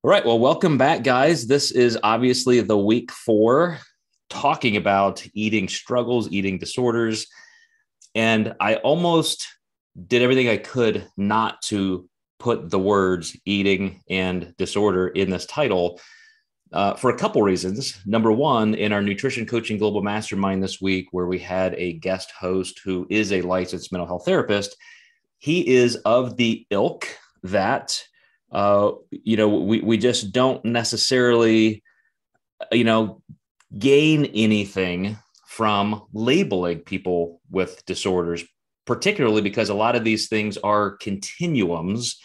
All right. Well, welcome back, guys. This is obviously the week 4 talking about eating struggles, eating disorders. And I almost did everything I could not to put the words eating and disorder in this title for a couple reasons. Number one, in our nutrition coaching global mastermind this week, where we had a guest host who is a licensed mental health therapist, he is of the ilk that we just don't necessarily, gain anything from labeling people with disorders, particularly because a lot of these things are continuums.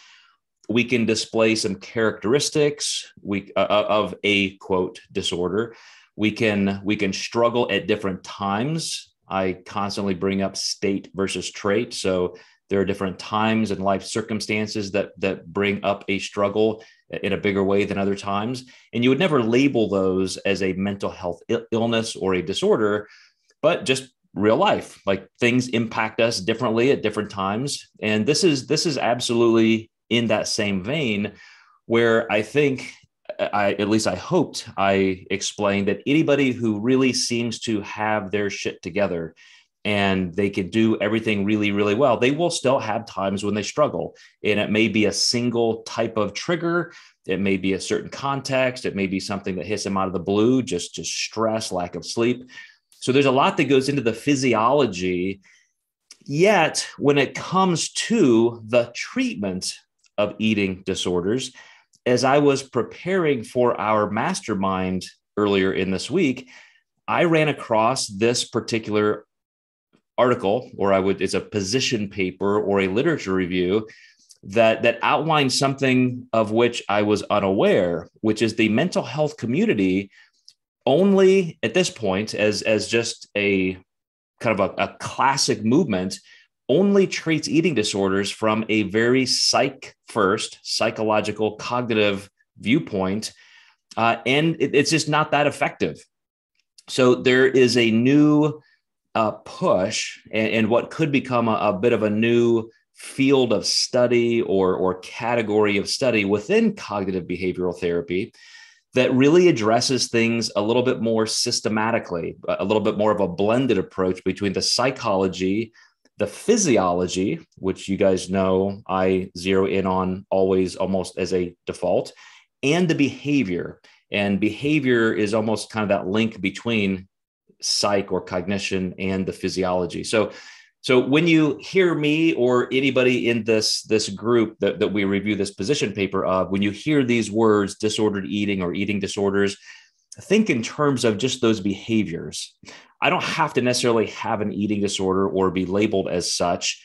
We can display some characteristics of a quote disorder. We can struggle at different times. I constantly bring up state versus trait. So there are different times and life circumstances that bring up a struggle in a bigger way than other times. And you would never label those as a mental health illness or a disorder, but just real life. Like things impact us differently at different times. And this is absolutely in that same vein, where I think at least I hoped I explained that anybody who really seems to have their shit together and they can do everything really, really well, they will still have times when they struggle. And it may be a single type of trigger. It may be a certain context. It may be something that hits them out of the blue, just stress, lack of sleep. So there's a lot that goes into the physiology. Yet when it comes to the treatment of eating disorders, as I was preparing for our mastermind earlier in this week, I ran across this particular article, it's a position paper or a literature review that outlines something of which I was unaware, which is the mental health community only at this point, as just a kind of a classic movement, only treats eating disorders from a very psychological, cognitive viewpoint. And it's just not that effective. So there is a new push and what could become a bit of a new field of study or category of study within cognitive behavioral therapy that really addresses things a little bit more systematically, a little bit more of a blended approach between the psychology, the physiology, which you guys know I zero in on always almost as a default, and the behavior. And behavior is almost kind of that link between psych or cognition and the physiology. So when you hear me or anybody in this group that we review this position paper of, when you hear these words, disordered eating or eating disorders, think in terms of just those behaviors. I don't have to necessarily have an eating disorder or be labeled as such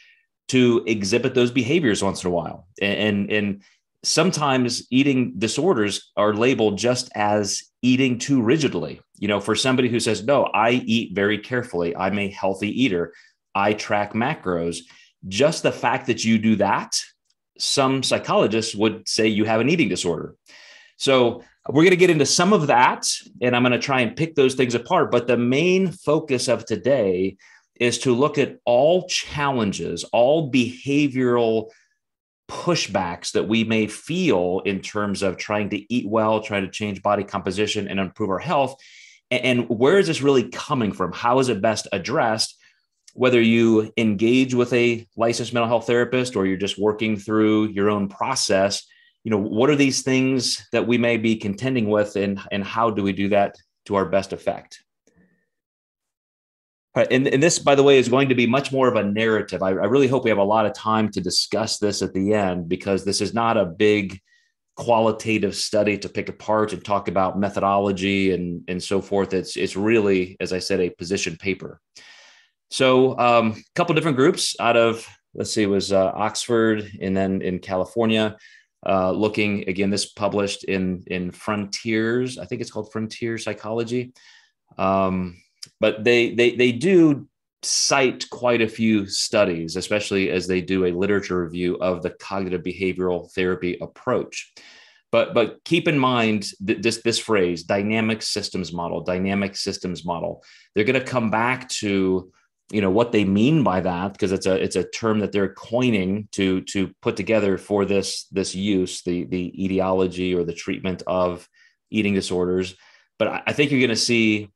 to exhibit those behaviors once in a while. And sometimes eating disorders are labeled just as eating too rigidly. For somebody who says, no, I eat very carefully, I'm a healthy eater, I track macros, just the fact that you do that, some psychologists would say you have an eating disorder. So we're going to get into some of that, and I'm going to try and pick those things apart. But the main focus of today is to look at all challenges, all behavioral pushbacks that we may feel in terms of trying to eat well, trying to change body composition and improve our health. And where is this really coming from? How is it best addressed? Whether you engage with a licensed mental health therapist or you're just working through your own process, what are these things that we may be contending with, and how do we do that to our best effect? And this, by the way, is going to be much more of a narrative. I really hope we have a lot of time to discuss this at the end, because this is not a big qualitative study to pick apart and talk about methodology and so forth. It's really, as I said, a position paper. So a couple different groups out of, let's see, it was Oxford and then in California, looking, again, this published in Frontiers. I think it's called Frontier Psychology. But they do cite quite a few studies, especially as they do a literature review of the cognitive behavioral therapy approach. But keep in mind this phrase, dynamic systems model. They're going to come back to what they mean by that, because it's a term that they're coining to put together for this use, the etiology or the treatment of eating disorders. But I think you're going to see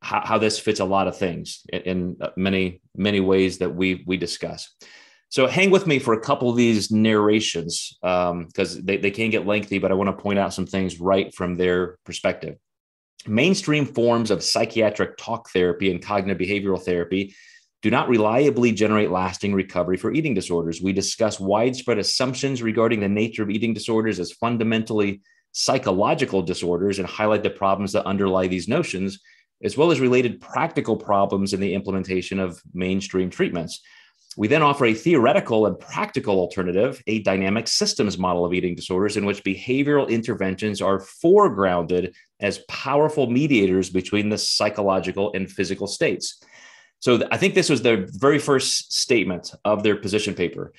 how this fits a lot of things in many, many ways that we discuss. So hang with me for a couple of these narrations, because they can get lengthy, but I want to point out some things right from their perspective. Mainstream forms of psychiatric talk therapy and cognitive behavioral therapy do not reliably generate lasting recovery for eating disorders. We discuss widespread assumptions regarding the nature of eating disorders as fundamentally psychological disorders and highlight the problems that underlie these notions, as well as related practical problems in the implementation of mainstream treatments. We then offer a theoretical and practical alternative, a dynamic systems model of eating disorders, in which behavioral interventions are foregrounded as powerful mediators between the psychological and physical states. So I think this was the very first statement of their position paper.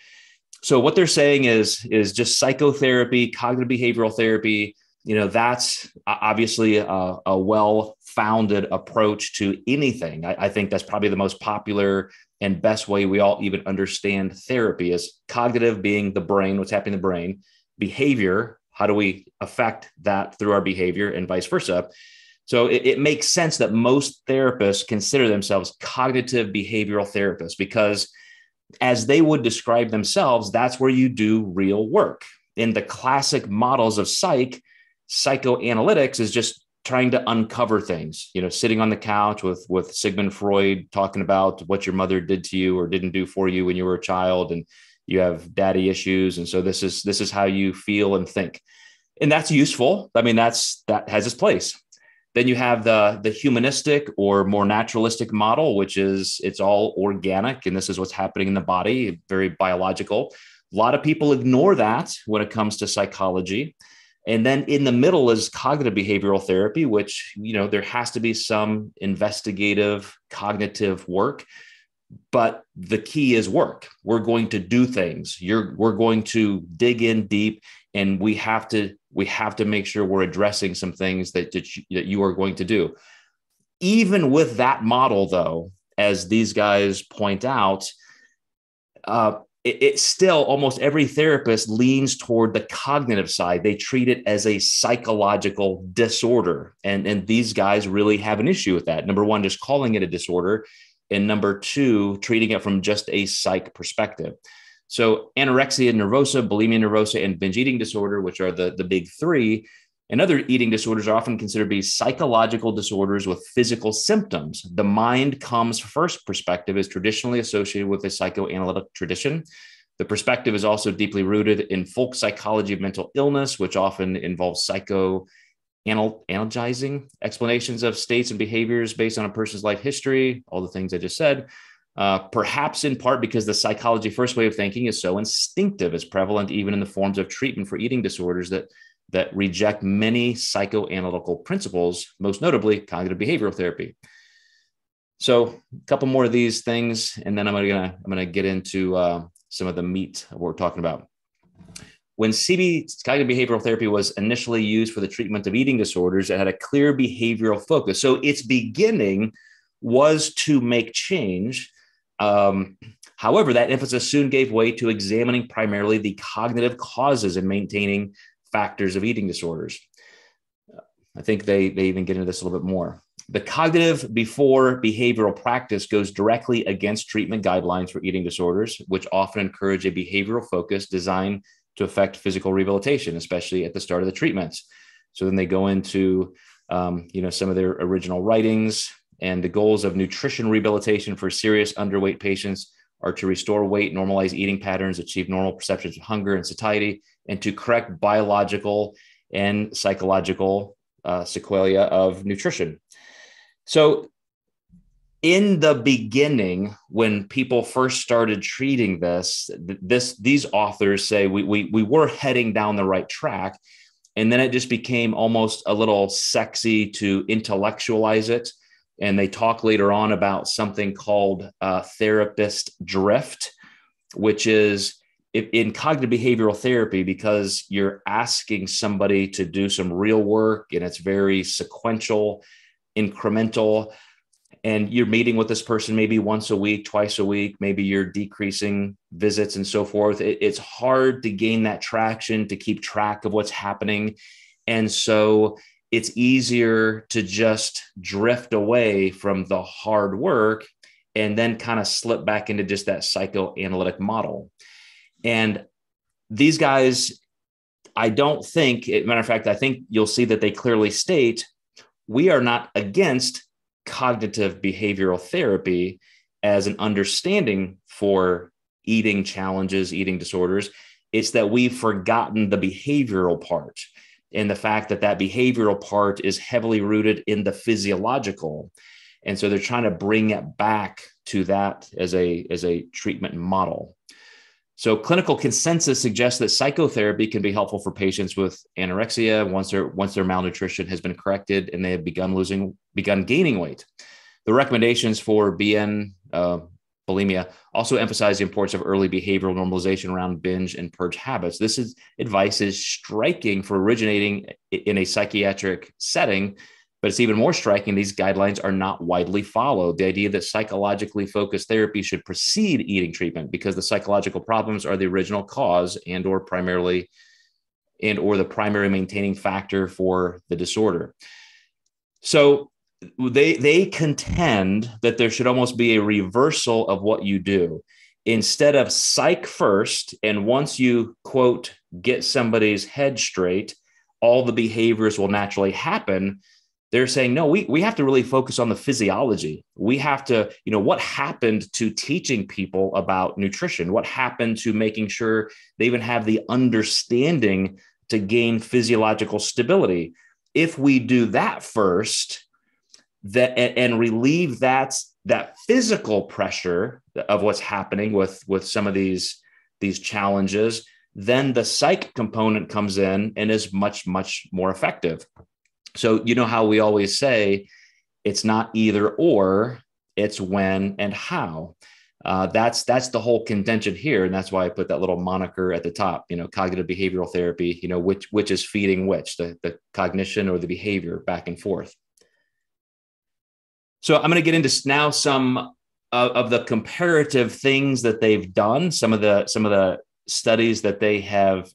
So what they're saying is just psychotherapy, cognitive behavioral therapy, that's obviously a well-founded approach to anything. I think that's probably the most popular and best way we all even understand therapy, is cognitive being the brain, what's happening in the brain, behavior, how do we affect that through our behavior, and vice versa. So it makes sense that most therapists consider themselves cognitive behavioral therapists, because as they would describe themselves, that's where you do real work. In the classic models of psychoanalytics is just trying to uncover things, sitting on the couch with Sigmund Freud talking about what your mother did to you or didn't do for you when you were a child, and you have daddy issues. And so this is how you feel and think. And that's useful. I mean, that has its place. Then you have the humanistic or more naturalistic model, which is it's all organic, and this is what's happening in the body, very biological. A lot of people ignore that when it comes to psychology. And then in the middle is cognitive behavioral therapy, which, there has to be some investigative cognitive work, but the key is work. We're going to do things. We're going to dig in deep, and we have to make sure we're addressing some things that you are going to do. Even with that model, though, as these guys point out, it's still almost every therapist leans toward the cognitive side. They treat it as a psychological disorder. And these guys really have an issue with that. Number one, just calling it a disorder. And number two, treating it from just a psych perspective. So anorexia nervosa, bulimia nervosa, and binge eating disorder, which are the big three, and other eating disorders are often considered to be psychological disorders with physical symptoms. The mind comes first perspective is traditionally associated with the psychoanalytic tradition. The perspective is also deeply rooted in folk psychology of mental illness, which often involves psychoanalyzing explanations of states and behaviors based on a person's life history, all the things I just said. Perhaps in part because the psychology first way of thinking is so instinctive, is prevalent even in the forms of treatment for eating disorders that reject many psychoanalytical principles, most notably cognitive behavioral therapy. So a couple more of these things, and then I'm gonna get into some of the meat of what we're talking about. When cognitive behavioral therapy was initially used for the treatment of eating disorders, it had a clear behavioral focus. So its beginning was to make change. However, that emphasis soon gave way to examining primarily the cognitive causes and maintaining factors of eating disorders. I think they even get into this a little bit more. The cognitive before behavioral practice goes directly against treatment guidelines for eating disorders, which often encourage a behavioral focus designed to affect physical rehabilitation, especially at the start of the treatments. So then they go into, some of their original writings, and the goals of nutrition rehabilitation for serious underweight patients are to restore weight, normalize eating patterns, achieve normal perceptions of hunger and satiety, and to correct biological and psychological sequelae of nutrition. So in the beginning, when people first started treating these authors say we were heading down the right track, and then it just became almost a little sexy to intellectualize it. And they talk later on about something called therapist drift, which is in cognitive behavioral therapy, because you're asking somebody to do some real work and it's very sequential, incremental. and you're meeting with this person maybe once a week, twice a week, maybe you're decreasing visits and so forth. It's hard to gain that traction, to keep track of what's happening. And so it's easier to just drift away from the hard work and then kind of slip back into just that psychoanalytic model. And these guys, I don't think, matter of fact, I think you'll see that they clearly state, we are not against cognitive behavioral therapy as an understanding for eating challenges, eating disorders. It's that we've forgotten the behavioral part, and the fact that that behavioral part is heavily rooted in the physiological. And so they're trying to bring it back to that as a treatment model. So clinical consensus suggests that psychotherapy can be helpful for patients with anorexia once their malnutrition has been corrected and they have begun gaining weight. The recommendations for bulimia also emphasize the importance of early behavioral normalization around binge and purge habits. Advice is striking for originating in a psychiatric setting, but it's even more striking. These guidelines are not widely followed. The idea that psychologically focused therapy should precede eating treatment because the psychological problems are the original cause or the primary maintaining factor for the disorder. So they contend that there should almost be a reversal of what you do. Instead of psych first, and once you, quote, get somebody's head straight, all the behaviors will naturally happen. They're saying, no, we have to really focus on the physiology. We have to, what happened to teaching people about nutrition? What happened to making sure they even have the understanding to gain physiological stability? If we do that first, and relieve that physical pressure of what's happening with some of these challenges, then the psych component comes in and is much, much more effective. So you know how we always say it's not either or, it's when and how. That's the whole contention here, and that's why I put that little moniker at the top. Cognitive behavioral therapy. Which is feeding which, the cognition or the behavior, back and forth. So I'm going to get into now some of the comparative things that they've done, some of the studies that they have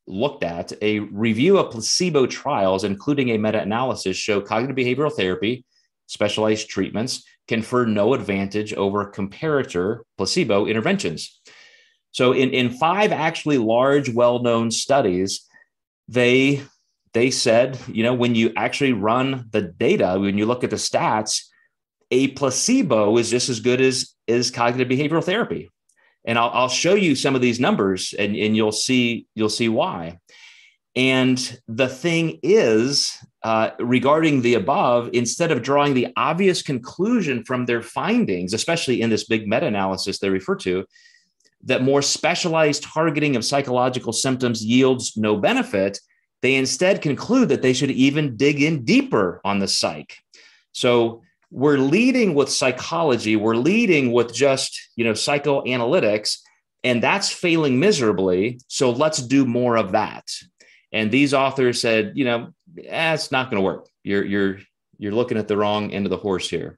looked at. A review of placebo trials, including a meta-analysis, show cognitive behavioral therapy, specialized treatments, confer no advantage over comparator placebo interventions. So in 5 actually large, well-known studies, they said, when you actually run the data, when you look at the stats, a placebo is just as good as cognitive behavioral therapy. And I'll show you some of these numbers, and you'll see why. And the thing is, regarding the above, instead of drawing the obvious conclusion from their findings, especially in this big meta-analysis they refer to, that more specialized targeting of psychological symptoms yields no benefit, they instead conclude that they should even dig in deeper on the psych. So we're leading with psychology, we're leading with just, psychoanalytics, and that's failing miserably. So let's do more of that. And these authors said, it's not going to work. You're looking at the wrong end of the horse here.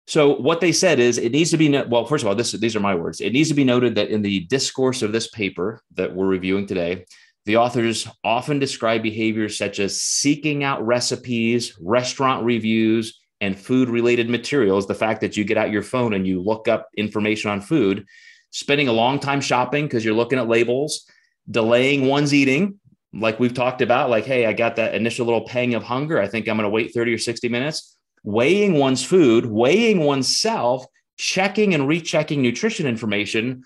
So what they said is it needs to be, well, first of all, these are my words. It needs to be noted that in the discourse of this paper that we're reviewing today, the authors often describe behaviors such as seeking out recipes, restaurant reviews, and food-related materials, the fact that you get out your phone and you look up information on food, spending a long time shopping because you're looking at labels, delaying one's eating, like we've talked about, like, hey, I got that initial little pang of hunger. I think I'm going to wait 30 or 60 minutes, weighing one's food, weighing oneself, checking and rechecking nutrition information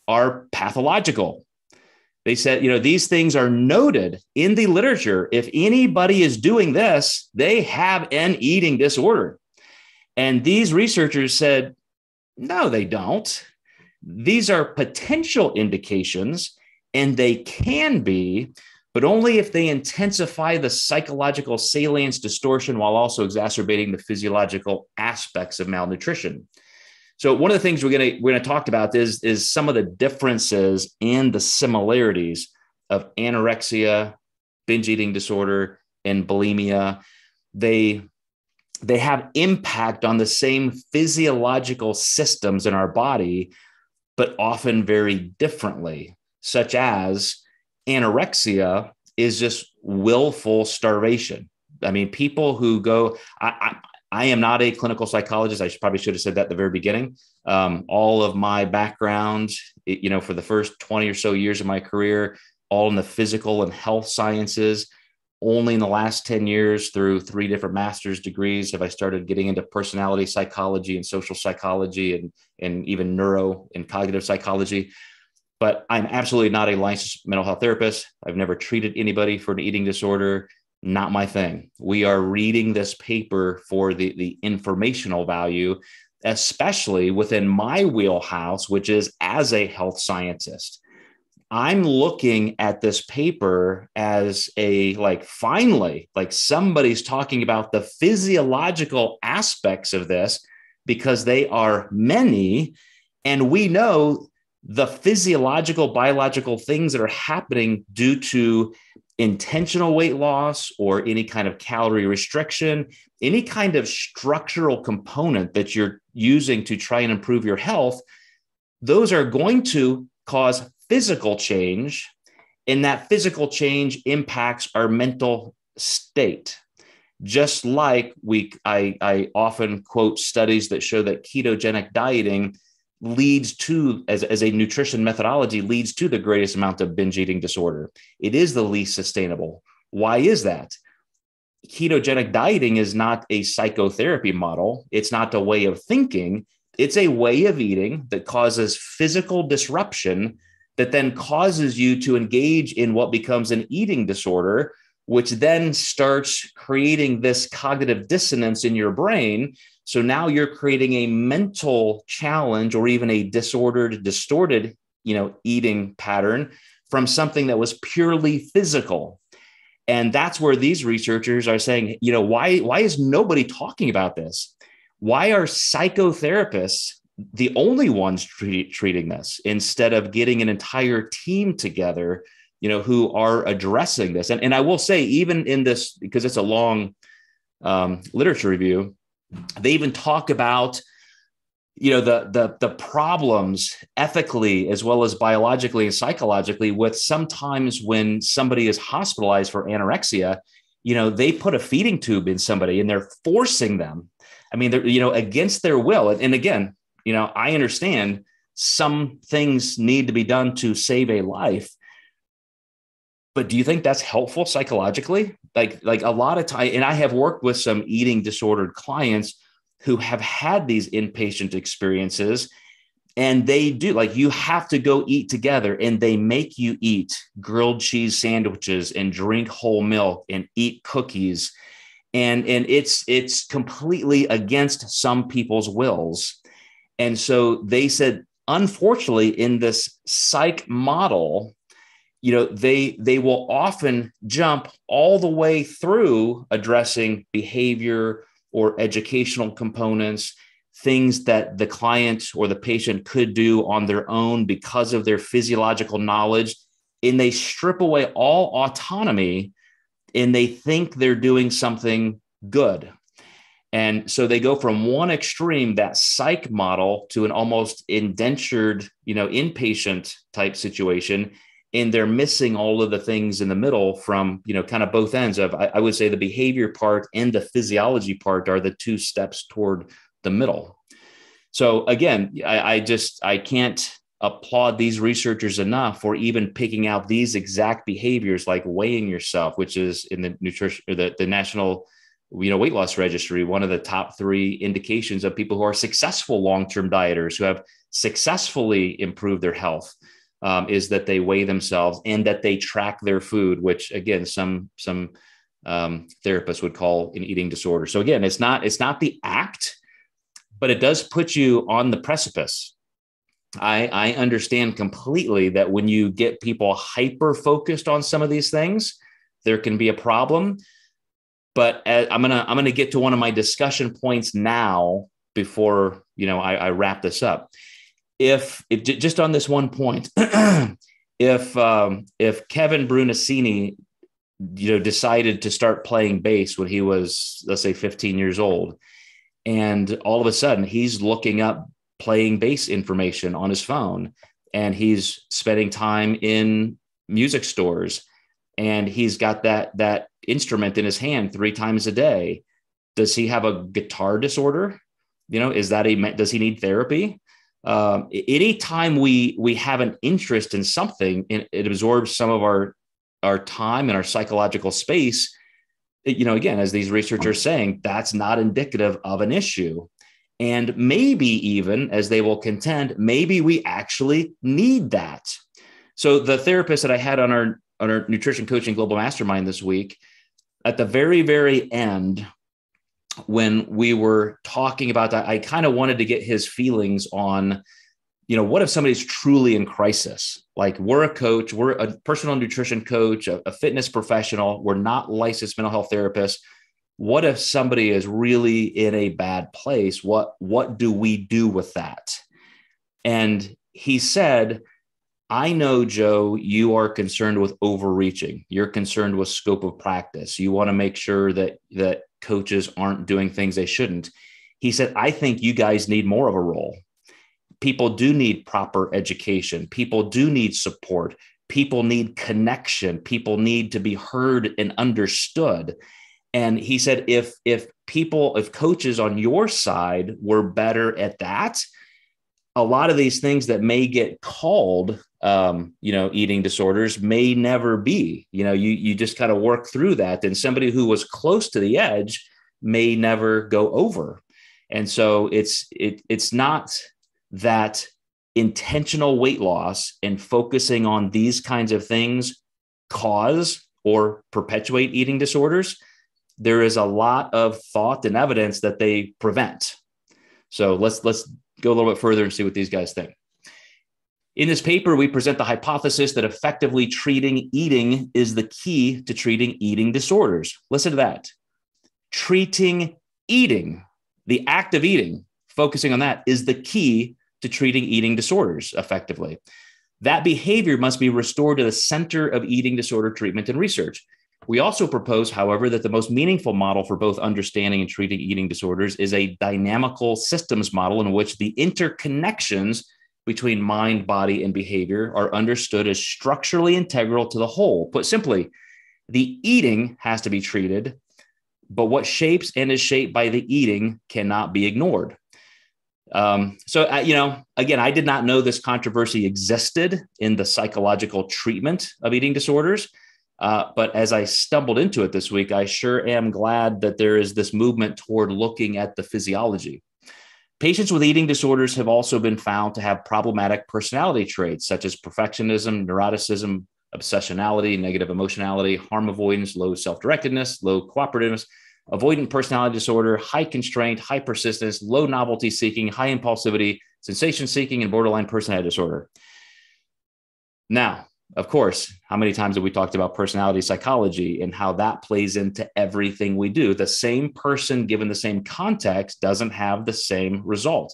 are pathological. They said, these things are noted in the literature. If anybody is doing this, they have an eating disorder. And these researchers said, no, they don't. These are potential indications, and they can be, but only if they intensify the psychological salience distortion while also exacerbating the physiological aspects of malnutrition. So one of the things we're going to talk about is some of the differences and the similarities of anorexia, binge eating disorder, and bulimia. They they have impact on the same physiological systems in our body, but often very differently, such as anorexia is just willful starvation. I mean, people who go, I am not a clinical psychologist. Probably should have said that at the very beginning. All of my background, for the first 20 or so years of my career, all in the physical and health sciences. Only in the last 10 years, through 3 different master's degrees, have I started getting into personality psychology and social psychology and even neuro and cognitive psychology. But I'm absolutely not a licensed mental health therapist. I've never treated anybody for an eating disorder. Not my thing. We are reading this paper for the informational value, especially within my wheelhouse, which is as a health scientist. I'm looking at this paper as finally, somebody's talking about the physiological aspects of this, because they are many. And we know the physiological, biological things that are happening due to intentional weight loss or any kind of calorie restriction, any kind of structural component that you're using to try and improve your health. Those are going to cause physical change, and that physical change impacts our mental state. Just like I often quote studies that show that ketogenic dieting leads to, as a nutrition methodology, leads to the greatest amount of binge eating disorder. It is the least sustainable. Why is that? Ketogenic dieting is not a psychotherapy model. It's not a way of thinking. It's a way of eating that causes physical disruption that then causes you to engage in what becomes an eating disorder, which then starts creating this cognitive dissonance in your brain. So now you're creating a mental challenge or even a disordered, distorted, eating pattern from something that was purely physical. And that's where these researchers are saying, why is nobody talking about this? Why are psychotherapists the only ones treating this, instead of getting an entire team together, who are addressing this? And I will say, even in this, because it's a long literature review, they even talk about, the problems ethically as well as biologically and psychologically with sometimes when somebody is hospitalized for anorexia, they put a feeding tube in somebody and they're forcing them. I mean, they're, against their will. And again, I understand some things need to be done to save a life, but do you think that's helpful psychologically? Like a lot of time, and I have worked with some eating disordered clients who have had these inpatient experiences, and they do, you have to go eat together, and they make you eat grilled cheese sandwiches and drink whole milk and eat cookies. And it's completely against some people's wills. And so they said, unfortunately, in this psych model, they will often jump all the way through addressing behavior or educational components, things that the client or the patient could do on their own because of their physiological knowledge. And they strip away all autonomy, and they think they're doing something good. And so they go from one extreme, that psych model, to an almost indentured, inpatient type situation. And they're missing all of the things in the middle from, kind of both ends of, I would say the behavior part and the physiology part are the 2 steps toward the middle. So again, I can't applaud these researchers enough for even picking out these exact behaviors, like weighing yourself, which is in the nutrition or the national weight loss registry, one of the top 3 indications of people who are successful long-term dieters who have successfully improved their health, is that they weigh themselves and that they track their food, which again, some therapists would call an eating disorder. So again, it's not the act, but it does put you on the precipice. I understand completely that when you get people hyper-focused on some of these things, there can be a problem. But I'm gonna get to one of my discussion points now before I wrap this up. If just on this one point, if Kevin Brunacini decided to start playing bass when he was, let's say, 15 years old. And all of a sudden he's looking up playing bass information on his phone, and he's spending time in music stores, and he's got that instrument in his hand 3 times a day. Does he have a guitar disorder? Does he need therapy? Anytime we have an interest in something, it absorbs some of our time and our psychological space. Again, as these researchers are saying, that's not indicative of an issue. And maybe even, as they will contend, maybe we actually need that. So the therapist that I had on our nutrition coaching global mastermind this week, at the very, very end, when we were talking about that, I kind of wanted to get his feelings on, what if somebody's truly in crisis? Like, we're a coach, we're a personal nutrition coach, a fitness professional. We're not licensed mental health therapists. What if somebody is really in a bad place? What do we do with that? And he said, I know, Joe, you are concerned with overreaching. You're concerned with scope of practice. You want to make sure that coaches aren't doing things they shouldn't. He said, I think you guys need more of a role. People do need proper education. People do need support. People need connection. People need to be heard and understood. And he said, if coaches on your side were better at that, a lot of these things that may get called, eating disorders may never be. You just kind of work through that. And somebody who was close to the edge may never go over. And so it's not that intentional weight loss and focusing on these kinds of things cause or perpetuate eating disorders. There is a lot of thought and evidence that they prevent. So let's go a little bit further and see what these guys think. In this paper, we present the hypothesis that effectively treating eating is the key to treating eating disorders. Listen to that. Treating eating, the act of eating, focusing on that, is the key to treating eating disorders effectively. That behavior must be restored to the center of eating disorder treatment and research. We also propose, however, that the most meaningful model for both understanding and treating eating disorders is a dynamical systems model in which the interconnections between mind, body, and behavior are understood as structurally integral to the whole. Put simply, the eating has to be treated, but what shapes and is shaped by the eating cannot be ignored. Again, I did not know this controversy existed in the psychological treatment of eating disorders. But as I stumbled into it this week, I sure am glad that there is this movement toward looking at the physiology. Patients with eating disorders have also been found to have problematic personality traits such as perfectionism, neuroticism, obsessionality, negative emotionality, harm avoidance, low self-directedness, low cooperativeness, avoidant personality disorder, high constraint, high persistence, low novelty seeking, high impulsivity, sensation seeking, and borderline personality disorder. Now, of course, how many times have we talked about personality psychology and how that plays into everything we do? The same person given the same context doesn't have the same result.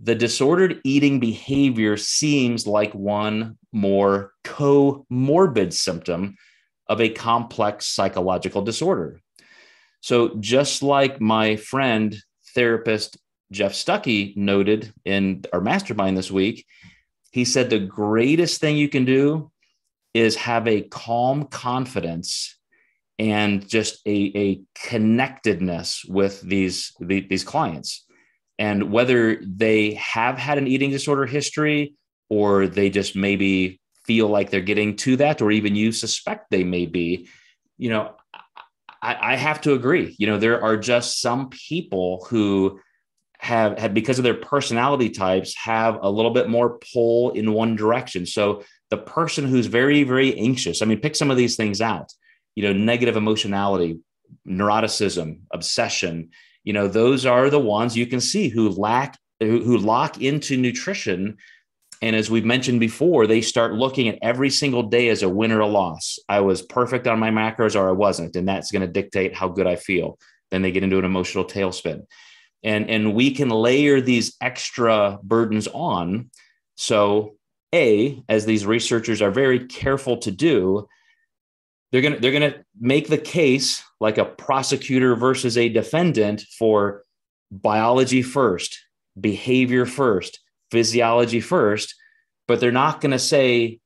The disordered eating behavior seems like one more comorbid symptom of a complex psychological disorder. So just like my friend, therapist Jeff Stuckey noted in our mastermind this week, he said the greatest thing you can do is have a calm confidence and just a connectedness with these clients. And whether they have had an eating disorder history or they just maybe feel like they're getting to that, or even you suspect they may be, I have to agree. There are just some people who have because of their personality types, have a little bit more pull in one direction. So the person who's very, very anxious, pick some of these things out, negative emotionality, neuroticism, obsession, those are the ones you can see who lock into nutrition. And as we've mentioned before, they start looking at every single day as a win or a loss. I was perfect on my macros or I wasn't, and that's going to dictate how good I feel. Then they get into an emotional tailspin. And we can layer these extra burdens on. So as these researchers are very careful to do, They're gonna make the case like a prosecutor versus a defendant for biology first, behavior first, physiology first, but they're not going to say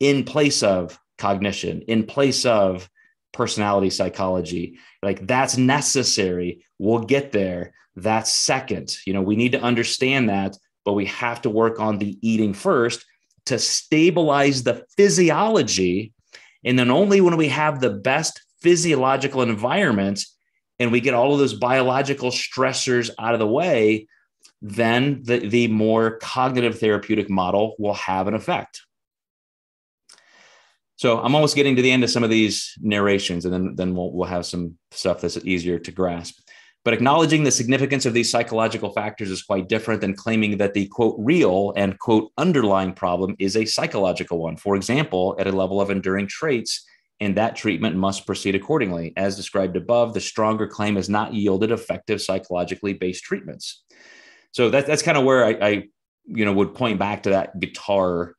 in place of cognition, in place of personality psychology. Like, that's necessary. We'll get there. That's second. We need to understand that, but we have to work on the eating first to stabilize the physiology. And then only when we have the best physiological environment and we get all of those biological stressors out of the way, then the more cognitive therapeutic model will have an effect. So I'm almost getting to the end of some of these narrations, and then we'll have some stuff that's easier to grasp. But acknowledging the significance of these psychological factors is quite different than claiming that the quote real and quote underlying problem is a psychological one. For example, at a level of enduring traits, and that treatment must proceed accordingly. As described above, the stronger claim has not yielded effective psychologically based treatments. So that's kind of where I would point back to that guitar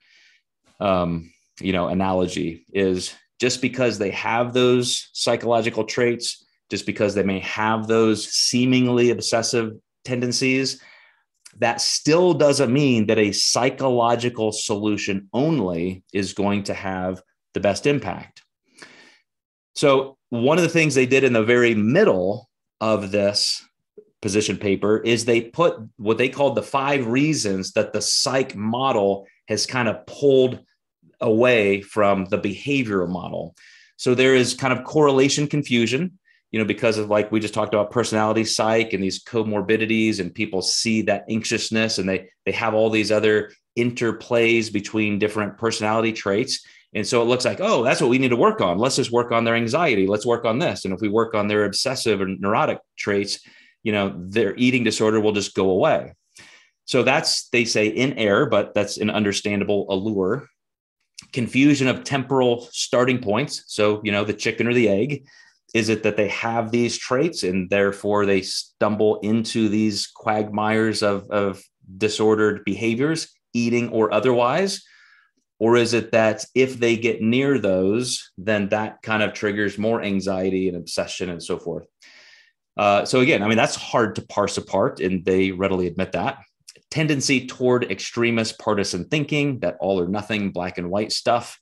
analogy, is just because they have those psychological traits, just because they may have those seemingly obsessive tendencies, that still doesn't mean that a psychological solution only is going to have the best impact. So one of the things they did in the very middle of this position paper is they put what they called the 5 reasons that the psych model has kind of pulled away from the behavioral model. So there is kind of correlation confusion, because of, like we just talked about, personality psych and these comorbidities, and people see that anxiousness and they have all these other interplays between different personality traits. And so it looks like, oh, that's what we need to work on. Let's just work on their anxiety. Let's work on this. And if we work on their obsessive and neurotic traits, their eating disorder will just go away. So that's, they say, in error, but that's an understandable allure. Confusion of temporal starting points. So, the chicken or the egg. Is it that they have these traits and therefore they stumble into these quagmires of disordered behaviors, eating or otherwise? Or is it that if they get near those, then that kind of triggers more anxiety and obsession and so forth? So again, that's hard to parse apart, and they readily admit that. Tendency toward extremist partisan thinking, that all or nothing, black and white stuff.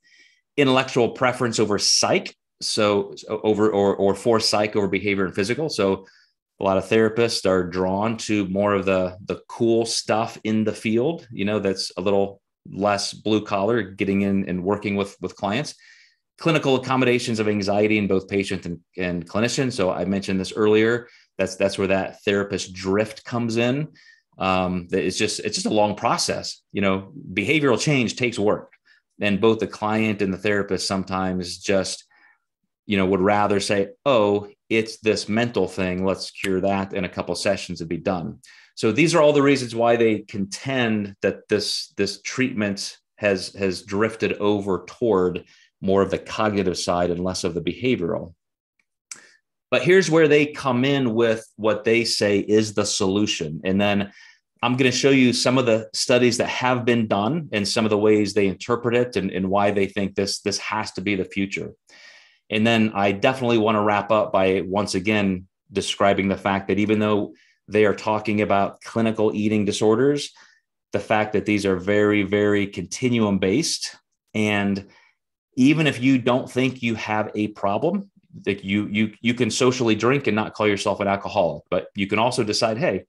Intellectual preference over psych, so over or for psych over behavior and physical. So a lot of therapists are drawn to more of the cool stuff in the field, that's a little less blue collar, getting in and working with clients. Clinical accommodations of anxiety in both patient and clinician. So I mentioned this earlier. That's where that therapist drift comes in. It's just a long process. Behavioral change takes work, and both the client and the therapist sometimes just, would rather say, oh, it's this mental thing. Let's cure that in a couple of sessions and be done. So these are all the reasons why they contend that this treatment has drifted over toward more of the cognitive side and less of the behavioral. But here's where they come in with what they say is the solution. And then I'm going to show you some of the studies that have been done and some of the ways they interpret it and why they think this has to be the future. And then I definitely want to wrap up by once again describing the fact that even though they are talking about clinical eating disorders, the fact that these are very, very continuum based. And even if you don't think you have a problem, that you can socially drink and not call yourself an alcoholic, but you can also decide, hey,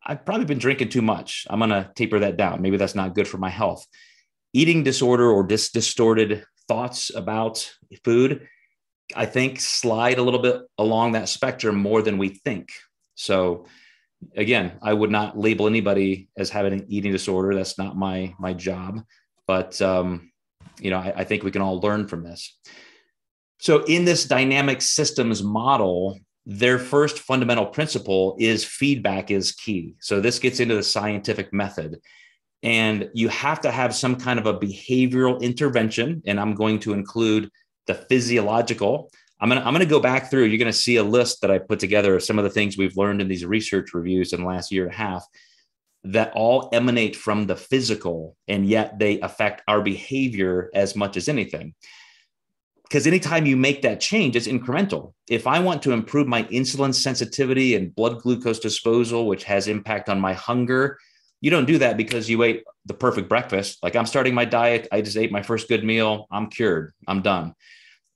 I've probably been drinking too much. I'm going to taper that down. Maybe that's not good for my health. Eating disorder or distorted thoughts about food, I think, slide a little bit along that spectrum more than we think. So again, I would not label anybody as having an eating disorder. That's not my job. But, I think we can all learn from this. So in this dynamic systems model, their first fundamental principle is feedback is key. So this gets into the scientific method. And you have to have some kind of a behavioral intervention. And I'm going to include the physiological. I'm going to go back through. You're going to see a list that I put together of some of the things we've learned in these research reviews in the last year and a half that all emanate from the physical, and yet they affect our behavior as much as anything. because anytime you make that change, it's incremental. If I want to improve my insulin sensitivity and blood glucose disposal, which has impact on my hunger, you don't do that because you ate the perfect breakfast. Like, I'm starting my diet. I just ate my first good meal. I'm cured. I'm done.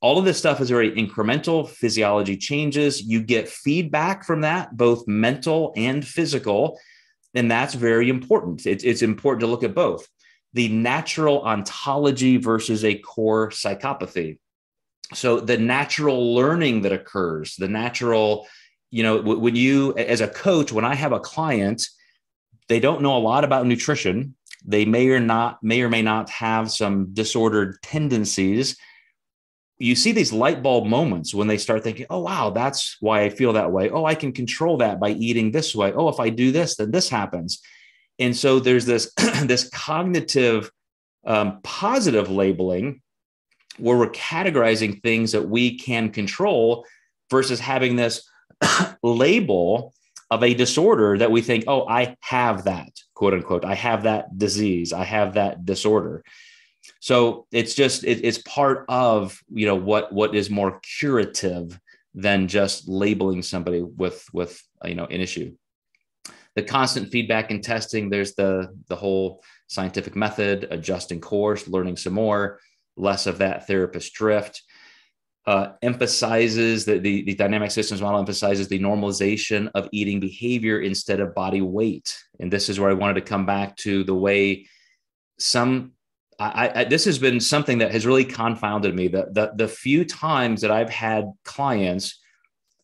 All of this stuff is very incremental. Physiology changes. You get feedback from that, both mental and physical. And that's very important. It's important to look at both the natural ontology versus a core psychopathy. So the natural learning that occurs, the natural, when you, as a coach, when I have a client, they don't know a lot about nutrition. They may or may not have some disordered tendencies. You see these light bulb moments when they start thinking, oh, wow, that's why I feel that way. Oh, I can control that by eating this way. Oh, if I do this, then this happens. And so there's this, this cognitive positive labeling where we're categorizing things that we can control versus having this label of a disorder that we think, oh, I have that, quote unquote. I have that disease. I have that disorder. So it's just, it's part of, what is more curative than just labeling somebody with an issue. The constant feedback and testing, there's the whole scientific method, adjusting course, learning some more, less of that therapist drift. Emphasizes the dynamic systems model emphasizes the normalization of eating behavior instead of body weight. And this is where I wanted to come back to the way this has been something that has really confounded me. The few times that I've had clients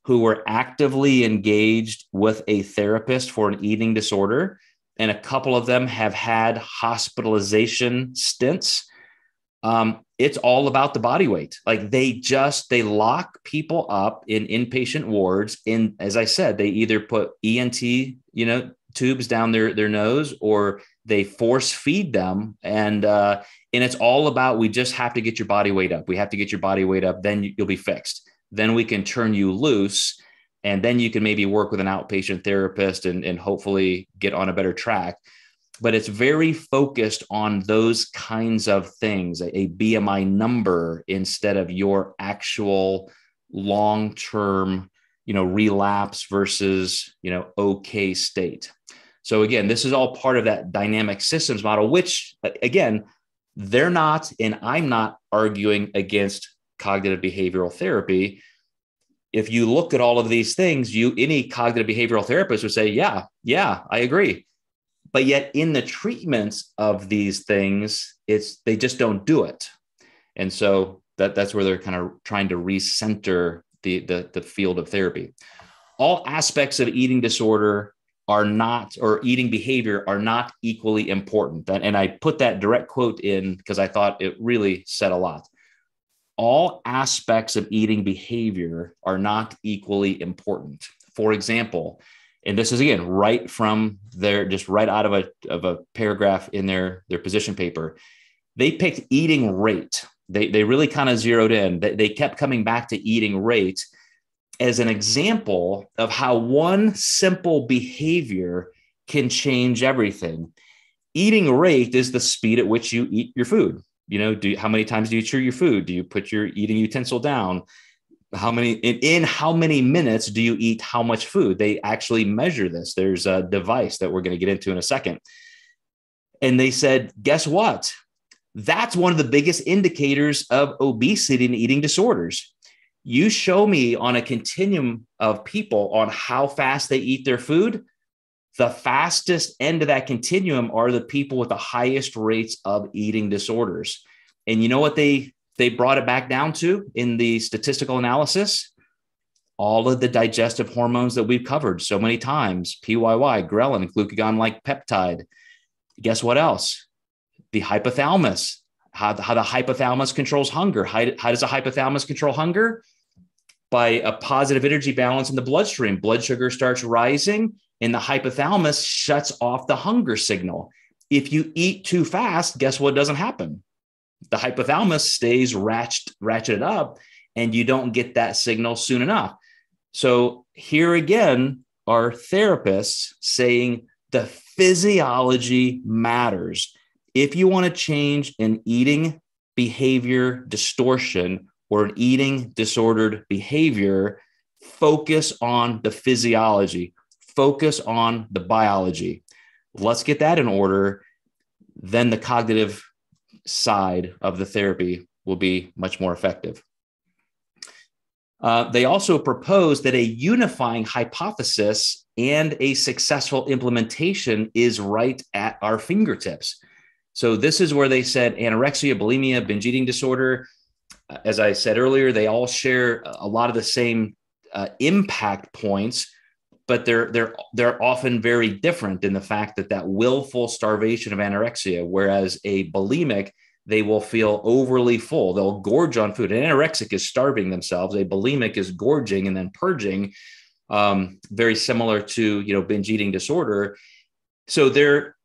who were actively engaged with a therapist for an eating disorder, and a couple of them have had hospitalization stints, it's all about the body weight. Like, they lock people up in inpatient wards. And as I said, they either put ENT, tubes down their nose, or they force feed them. And it's all about, we just have to get your body weight up. We have to get your body weight up. Then you'll be fixed. Then we can turn you loose. And then you can maybe work with an outpatient therapist and hopefully get on a better track. But it's very focused on those kinds of things, a BMI number instead of your actual long-term, relapse versus, okay state. So again, this is all part of that dynamic systems model, which again, they're not, and I'm not arguing against cognitive behavioral therapy. If you look at all of these things, any cognitive behavioral therapist would say, yeah, I agree. But yet in the treatments of these things, they just don't do it. And so that's where they're kind of trying to recenter the field of therapy. All aspects of eating disorder or eating behavior are not equally important. And I put that direct quote in because I thought it really said a lot. All aspects of eating behavior are not equally important. For example, and this is, again, right out of a paragraph in their position paper, they picked eating rate. They really kind of zeroed in. They kept coming back to eating rate as an example of how one simple behavior can change everything. Eating rate is the speed at which you eat your food. How many times do you chew your food? Do you put your eating utensil down? In how many minutes do you eat how much food? They actually measure this. There's a device that we're going to get into in a second. And they said, guess what? That's one of the biggest indicators of obesity and eating disorders. You show me on a continuum of people on how fast they eat their food, the fastest end of that continuum are the people with the highest rates of eating disorders. And you know what they brought it back down to in the statistical analysis? All of the digestive hormones that we've covered so many times, PYY, ghrelin, glucagon-like peptide. Guess what else? The hypothalamus, how the hypothalamus controls hunger. How does the hypothalamus control hunger? By a positive energy balance in the bloodstream. Blood sugar starts rising and the hypothalamus shuts off the hunger signal. If you eat too fast, guess what doesn't happen? The hypothalamus stays ratcheted up and you don't get that signal soon enough. So here again are therapists saying the physiology matters. If you want to change an eating behavior distortion or an eating disordered behavior, focus on the physiology, focus on the biology. Let's get that in order. Then the cognitive side of the therapy will be much more effective. They also propose that a unifying hypothesis and a successful implementation is right at our fingertips. So this is where they said anorexia, bulimia, binge eating disorder, as I said earlier, they all share a lot of the same impact points, but they're often very different in the fact that willful starvation of anorexia, whereas a bulimic, they will feel overly full. They'll gorge on food. An anorexic is starving themselves. A bulimic is gorging and then purging, very similar to binge eating disorder. So there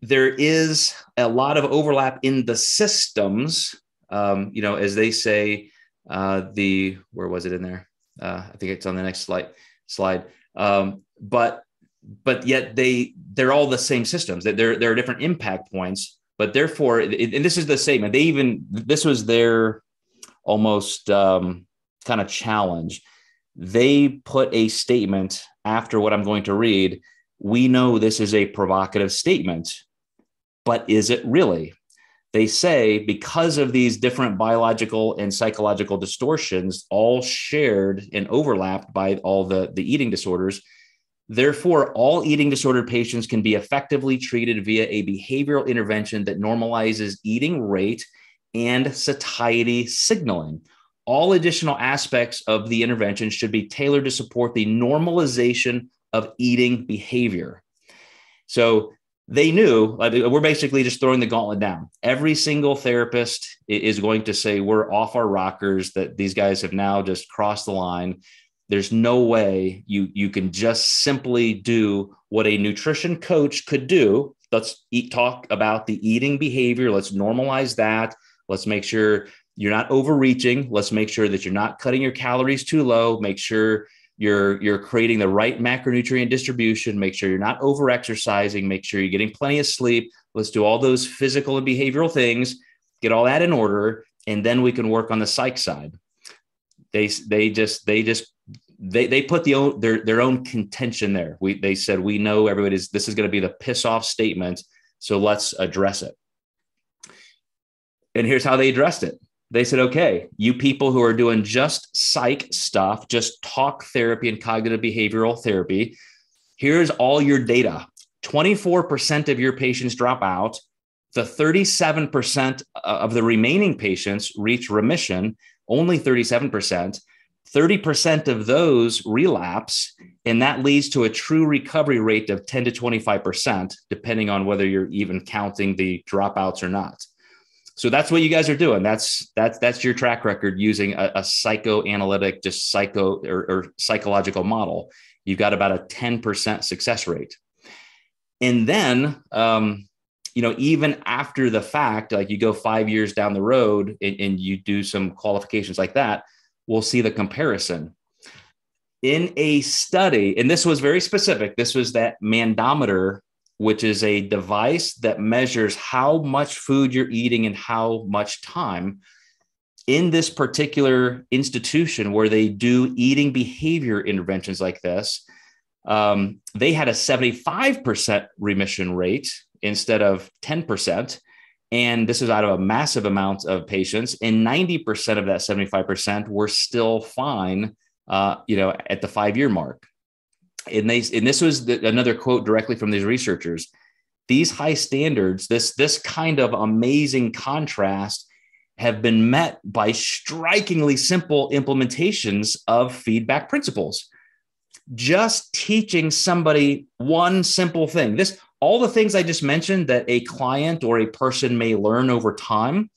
is a lot of overlap in the systems. As they say, where was it in there? I think it's on the next slide. But yet they're all the same systems. There are different impact points, but therefore, and this is the same. And this was their almost kind of challenge. They put a statement after what I'm going to read. We know this is a provocative statement, but is it really? They say because of these different biological and psychological distortions, all shared and overlapped by all the eating disorders, therefore, all eating disordered patients can be effectively treated via a behavioral intervention that normalizes eating rate and satiety signaling. All additional aspects of the intervention should be tailored to support the normalization of eating behavior. So they knew, we're basically just throwing the gauntlet down. Every single therapist is going to say, we're off our rockers, that these guys have now just crossed the line. There's no way you can just simply do what a nutrition coach could do. Let's talk about the eating behavior. Let's normalize that. Let's make sure you're not overreaching. Let's make sure that you're not cutting your calories too low. Make sure you're creating the right macronutrient distribution. Make sure you're not over-exercising. Make sure you're getting plenty of sleep. Let's do all those physical and behavioral things, get all that in order, and then we can work on the psych side. They put their own contention there. They said, we know this is going to be the piss off statement, so let's address it. And here's how they addressed it. They said, okay, you people who are doing just psych stuff, just talk therapy and cognitive behavioral therapy, here's all your data. 24% of your patients drop out. The 37% of the remaining patients reach remission, only 37%. 30% of those relapse, and that leads to a true recovery rate of 10 to 25%, depending on whether you're even counting the dropouts or not. So that's what you guys are doing. That's your track record using a psychoanalytic, just psychological model. You've got about a 10% success rate. And then, even after the fact, like you go 5 years down the road and you do some qualifications like that, we'll see the comparison. In a study, and this was very specific, this was that mandometer, which is a device that measures how much food you're eating and how much time. In this particular institution where they do eating behavior interventions like this, they had a 75% remission rate instead of 10%. And this is out of a massive amount of patients. And 90% of that 75% were still fine, at the 5-year mark. And this was another quote directly from these researchers. These high standards, this kind of amazing contrast, have been met by strikingly simple implementations of feedback principles. Just teaching somebody one simple thing. All the things I just mentioned that a client or a person may learn over time,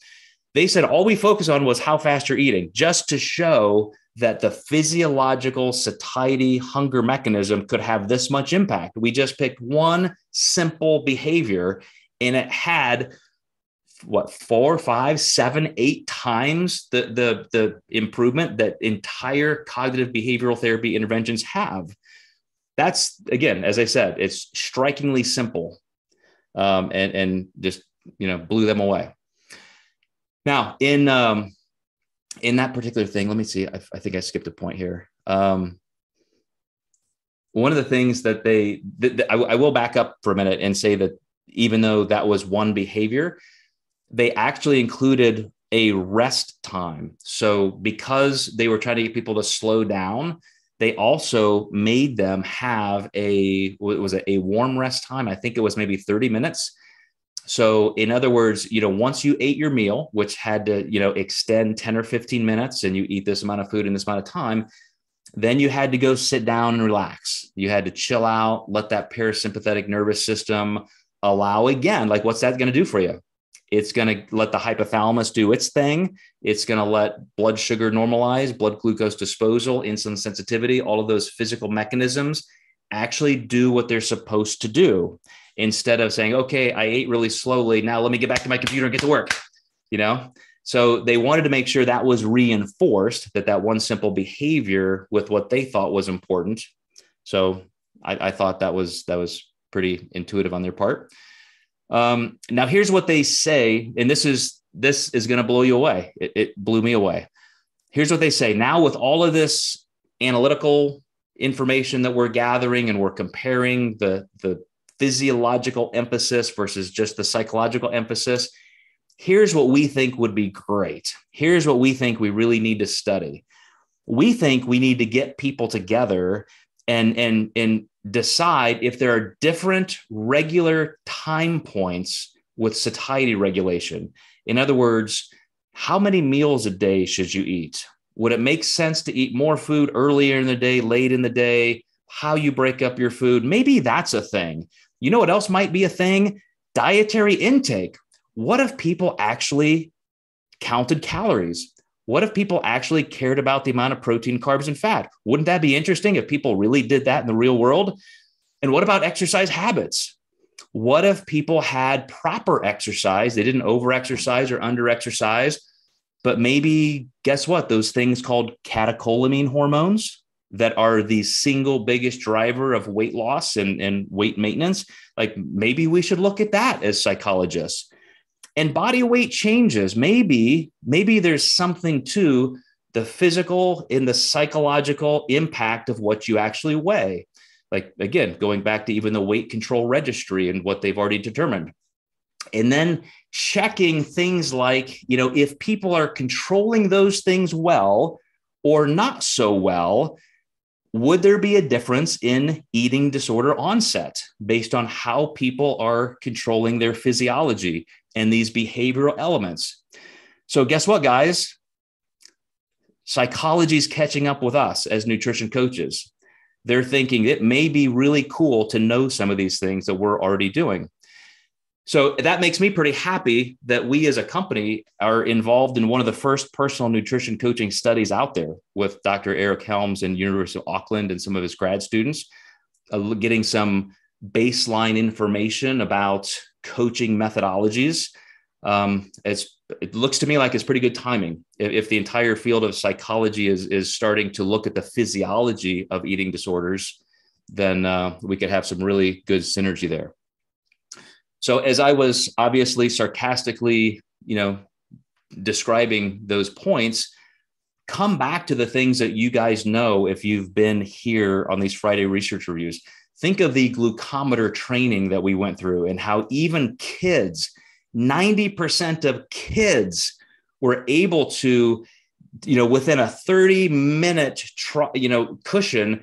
they said all we focus on was how fast you're eating, just to show that the physiological satiety hunger mechanism could have this much impact. We just picked one simple behavior and it had 4, 5, 7, 8 times the improvement that entire cognitive behavioral therapy interventions have. That's, again, as I said, it's strikingly simple, and just blew them away. Now, in in that particular thing, let me see. I think I skipped a point here. One of the things that I will back up for a minute and say that even though that was one behavior, they actually included a rest time. So because they were trying to get people to slow down, they also made them have a warm rest time. I think it was maybe 30 minutes. So in other words, once you ate your meal, which had to, extend 10 or 15 minutes, and you eat this amount of food in this amount of time, then you had to go sit down and relax. You had to chill out, let that parasympathetic nervous system allow again. Like, what's that going to do for you? It's going to let the hypothalamus do its thing. It's going to let blood sugar normalize, blood glucose disposal, insulin sensitivity, all of those physical mechanisms actually do what they're supposed to do, instead of saying, okay, I ate really slowly, now let me get back to my computer and get to work, So they wanted to make sure that was reinforced, that one simple behavior with what they thought was important. So I thought that was pretty intuitive on their part. Now here's what they say, and this is going to blow you away. It blew me away. Here's what they say. Now, with all of this analytical information that we're gathering, and we're comparing the physiological emphasis versus just the psychological emphasis, here's what we think would be great. Here's what we think we really need to study. We think we need to get people together and decide if there are different regular time points with satiety regulation. In other words, how many meals a day should you eat? Would it make sense to eat more food earlier in the day, late in the day? How you break up your food? Maybe that's a thing. You know what else might be a thing? Dietary intake. What if people actually counted calories? What if people actually cared about the amount of protein, carbs, and fat? Wouldn't that be interesting if people really did that in the real world? And what about exercise habits? What if people had proper exercise? They didn't over-exercise or under-exercise, but maybe, guess what? Those things called catecholamine hormones that are the single biggest driver of weight loss and weight maintenance. Like, maybe we should look at that as psychologists. And body weight changes. Maybe there's something to the physical and the psychological impact of what you actually weigh. Like, again, going back to even the weight control registry and what they've already determined. And then checking things like, if people are controlling those things well or not so well, would there be a difference in eating disorder onset based on how people are controlling their physiology and these behavioral elements? So guess what, guys? Psychology is catching up with us as nutrition coaches. They're thinking it may be really cool to know some of these things that we're already doing. So that makes me pretty happy that we as a company are involved in one of the first personal nutrition coaching studies out there with Dr. Eric Helms and University of Auckland and some of his grad students, getting some baseline information about coaching methodologies. It looks to me like it's pretty good timing. If the entire field of psychology is starting to look at the physiology of eating disorders, then we could have some really good synergy there. So as I was obviously sarcastically, describing those points, come back to the things that you guys know if you've been here on these Friday research reviews. Think of the glucometer training that we went through and how even kids, 90% of kids were able to, within a 30-minute, cushion,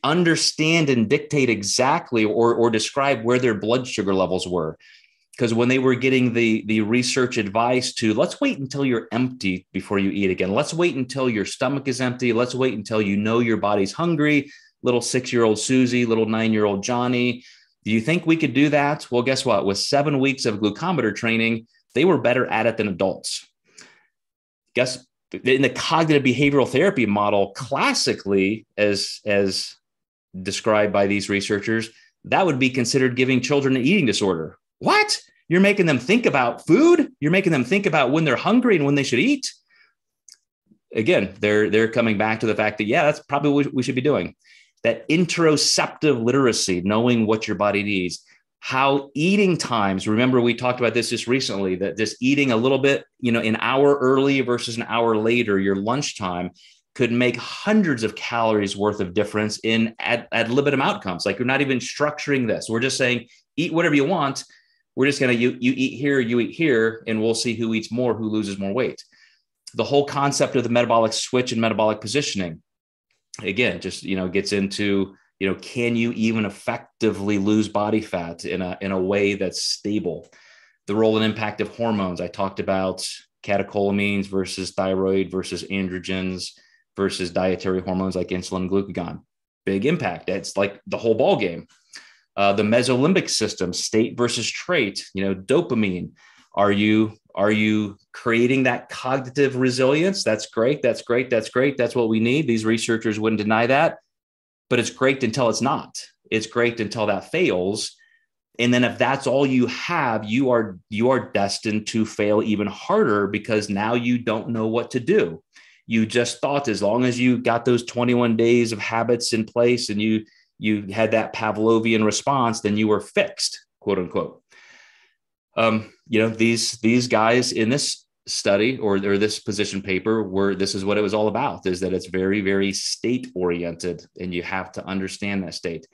understand and dictate exactly or describe where their blood sugar levels were. Because when they were getting the research advice to, let's wait until you're empty before you eat again. Let's wait until your stomach is empty. Let's wait until your body's hungry. Little 6-year-old Susie, little 9-year-old Johnny. Do you think we could do that? Well, guess what? With 7 weeks of glucometer training, they were better at it than adults. Guess in the cognitive behavioral therapy model, classically, as described by these researchers, that would be considered giving children an eating disorder. What? You're making them think about food? You're making them think about when they're hungry and when they should eat? Again, they're coming back to the fact that, yeah, that's probably what we should be doing. That interoceptive literacy, knowing what your body needs. how eating times, remember we talked about this just recently, that just eating a little bit, an hour early versus an hour later, your lunchtime could make hundreds of calories worth of difference in ad libitum outcomes. Like, you're not even structuring this. We're just saying, eat whatever you want. We're just going to, you eat here, you eat here, and we'll see who eats more, who loses more weight. The whole concept of the metabolic switch and metabolic positioning, again, just, gets into, can you even effectively lose body fat in a way that's stable? The role and impact of hormones. I talked about catecholamines versus thyroid versus androgens versus dietary hormones like insulin and glucagon. Big impact. It's like the whole ball game. The mesolimbic system, state versus trait, dopamine. Are you creating that cognitive resilience? That's great. That's great. That's great. That's what we need. These researchers wouldn't deny that, but it's great until it's not. It's great until that fails. And then if that's all you have, you are destined to fail even harder, because now you don't know what to do. You just thought as long as you got those 21 days of habits in place and you had that Pavlovian response, then you were fixed, quote unquote. These guys in this study or this position paper this is what it was all about, is that it's very, very state oriented, and you have to understand that state.